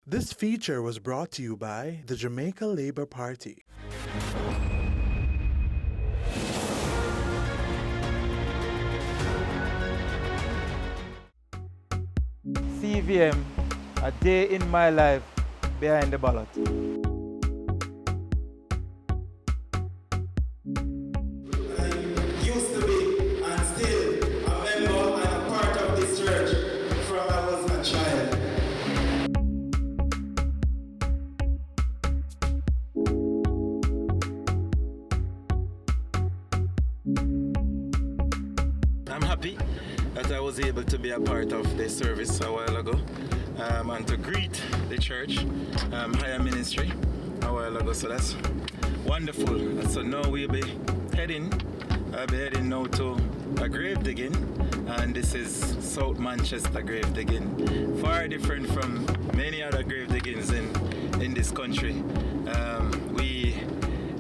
This feature was brought to you by the Jamaica Labour Party. CVM, a day in my life behind the ballot. I'm happy that I was able to be a part of the service a while ago and to greet the church higher ministry a while ago, so that's wonderful. And so now I'll be heading now to a grave digging, and this is South Manchester grave digging, far different from many other grave diggings in this country. We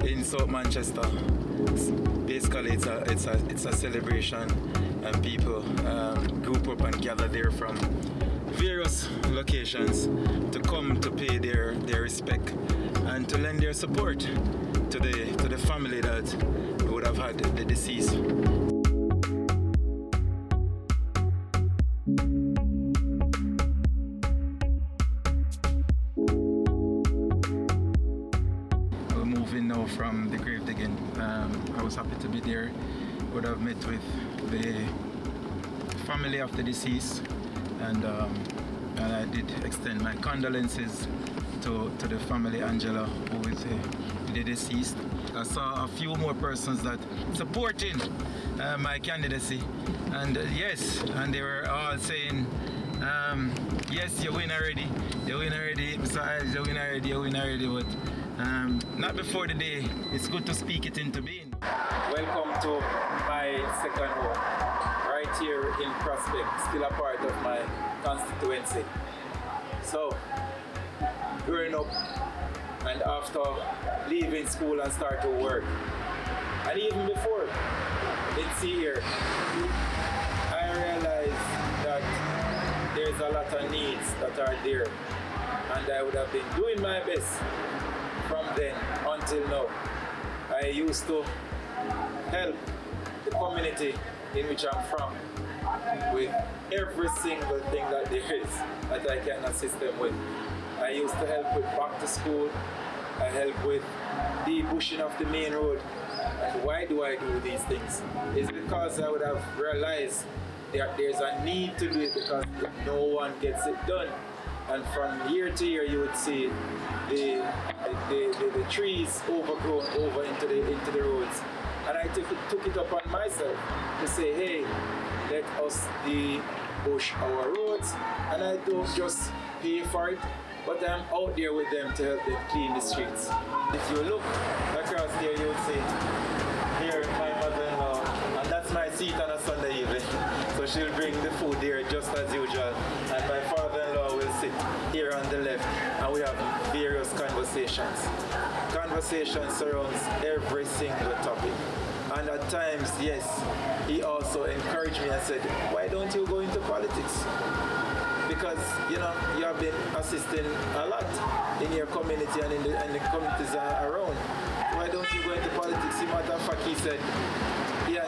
in South Manchester, basically it's a celebration, and people group up and gather there from various locations to come to pay their respect and to lend their support to the family that would have had the deceased. We're moving now from the grave digging. I was happy to be there. Would have met with the family of the deceased, and I did extend my condolences to the family, Angela, who is the deceased. I saw a few more persons that supporting my candidacy, and yes, and they were all saying, yes, you win already, Mr. Ives, you win already, but not before the day. It's good to speak it into being. Welcome to my second home, right here in Prospect, still a part of my constituency. So, growing up and after leaving school and start to work, and even before, let's see here, I realized that there's a lot of needs that are there, and I would have been doing my best from then until now. I used to help the community in which I'm from with every single thing that there is that I can assist them with. I used to help with back to school. I help with the bushing of the main road. And why do I do these things? It's because I would have realized that there's a need to do it, because no one gets it done. And from year to year, you would see the trees overgrown over into the roads. And I took it upon myself to say, hey, let us bush our roads, and I don't just pay for it, but I'm out there with them to help them clean the streets. If you look across there, you would see here my mother-in-law, and that's my seat on a Sunday evening. So she'll bring the food there just as usual, and my father-in-law will sit here on the left, and we have various conversations. Conversation surrounds every single topic. And at times, yes, he also encouraged me and said, why don't you go into politics? Because, you know, you have been assisting a lot in your community and in the communities around. Why don't you go into politics? As a matter of fact, he said, yeah,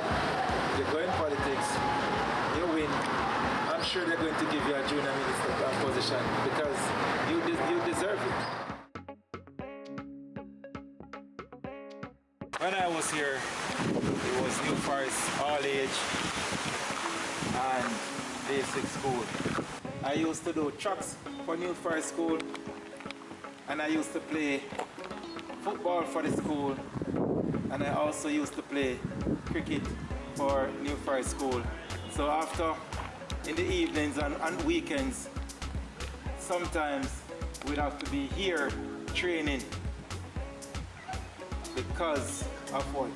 you go in politics, you win. I'm sure they're going to give you a junior minister position because you deserve it. When I was here, it was New Forest, all age, and basic school. I used to do tracks for New Forest School, and I used to play football for the school, and I also used to play cricket for New Forest School. So after, in the evenings and weekends, sometimes we'd have to be here training. Because of what?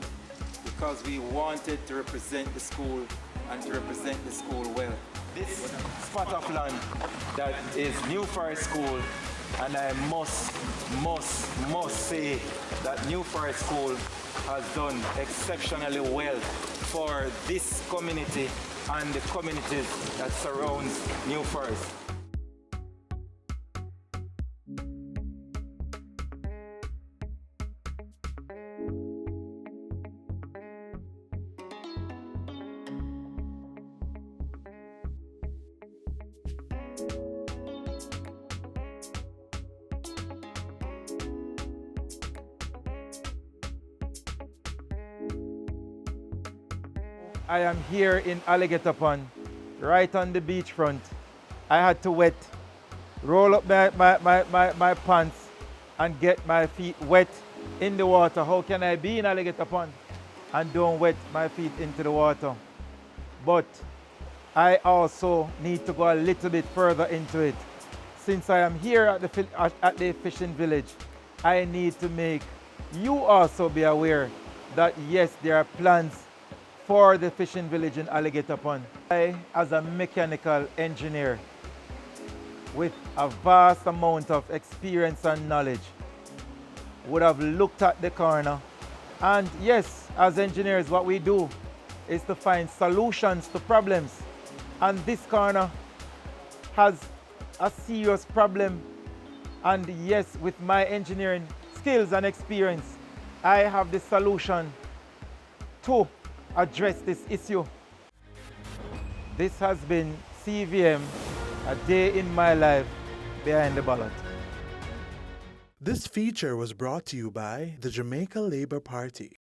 Because we wanted to represent the school and to represent the school well. This spot of land that is New Forest School, and I must say that New Forest School has done exceptionally well for this community and the communities that surround New Forest. I am here in Alligator Pond, right on the beachfront. I had to roll up my pants and get my feet wet in the water. How can I be in Alligator Pond and don't wet my feet into the water? But I also need to go a little bit further into it. Since I am here at the fishing village, I need to make you also be aware that yes, there are plans for the fishing village in Alligator Pond. I, as a mechanical engineer with a vast amount of experience and knowledge, would have looked at the corner. And yes, as engineers, what we do is to find solutions to problems. And this corner has a serious problem. And yes, with my engineering skills and experience, I have the solution to address this issue. This has been CVM, a day in my life behind the ballot. This feature was brought to you by the Jamaica Labour Party.